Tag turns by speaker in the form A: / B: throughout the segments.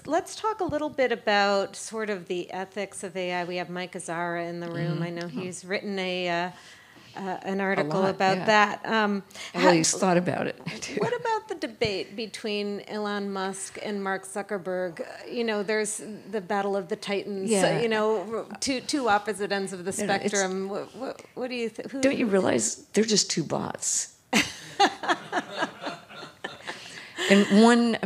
A: let's talk a little bit about sort of the ethics of AI. We have Mike Azara in the room. I know he's written an article about that.
B: He's thought about it too.
A: What about the debate between Elon Musk and Mark Zuckerberg? There's the battle of the titans. Two opposite ends of the spectrum. What do you think?
B: Don't you realize they're just two bots? And one,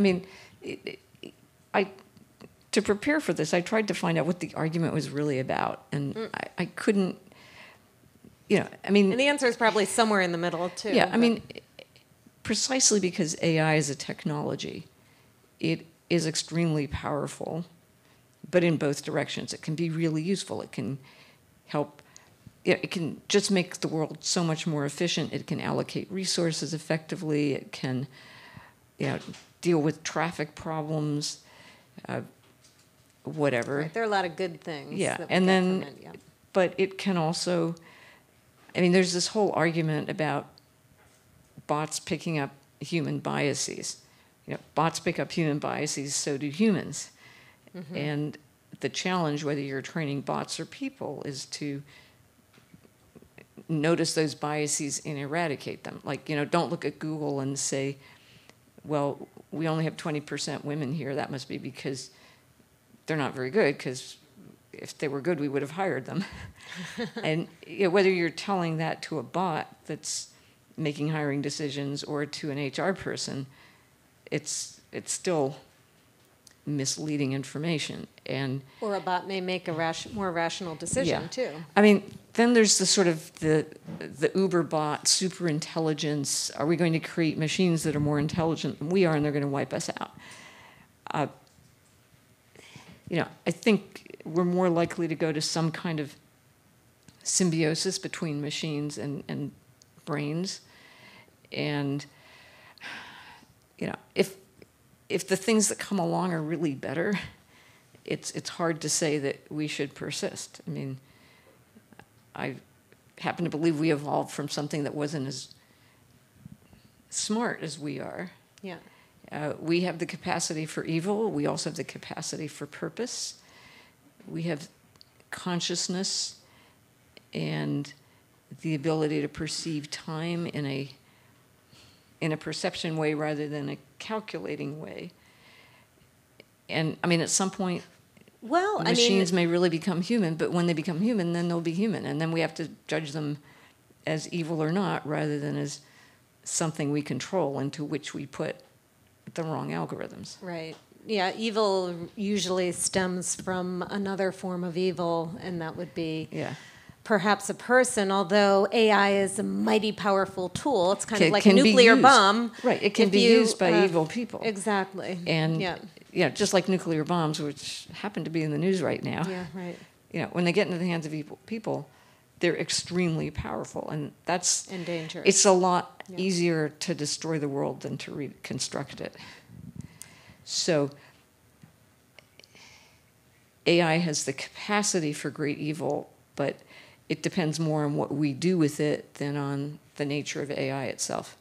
B: to prepare for this, I tried to find out what the argument was really about, and I couldn't.
A: And the answer is probably somewhere in the middle too.
B: Yeah, precisely because AI is a technology, it is extremely powerful, but in both directions. It can be really useful. It can help. It can just make the world so much more efficient. It can allocate resources effectively. It can, deal with traffic problems, whatever.
A: Right. There are a lot of good things.
B: Yeah, but it can also. There's this whole argument about bots picking up human biases. Bots pick up human biases, so do humans. Mm-hmm. And the challenge, whether you're training bots or people, is to notice those biases and eradicate them. Don't look at Google and say, well, we only have 20% women here. That must be because they're not very good, because if they were good, we would have hired them. And whether you're telling that to a bot that's making hiring decisions or to an HR person, it's still misleading information.
A: Or a bot may make a more rational decision too.
B: Then there's the sort of the Uber bot super intelligence. Are we going to create machines that are more intelligent than we are, and they're going to wipe us out? I think we're more likely to go to some kind of symbiosis between machines and brains. And, if the things that come along are really better, it's hard to say that we should persist. I happen to believe we evolved from something that wasn't as smart as we are.
A: Yeah.
B: We have the capacity for evil. We also have the capacity for purpose. We have consciousness and the ability to perceive time in a perception way rather than a calculating way. And at some point, machines may really become human, but when they become human, then they'll be human, and then we have to judge them as evil or not, rather than as something we control into which we put the wrong algorithms.
A: Right. Yeah, evil usually stems from another form of evil, and that would be perhaps a person, although AI is a mighty powerful tool. It's kind of like a nuclear bomb.
B: Right, it can be used by evil people.
A: Exactly.
B: And just like nuclear bombs, which happen to be in the news right now.
A: Yeah, right.
B: When they get into the hands of evil people, they're extremely powerful, and that's
A: dangerous.
B: It's a lot easier to destroy the world than to reconstruct it. So AI has the capacity for great evil, but it depends more on what we do with it than on the nature of AI itself.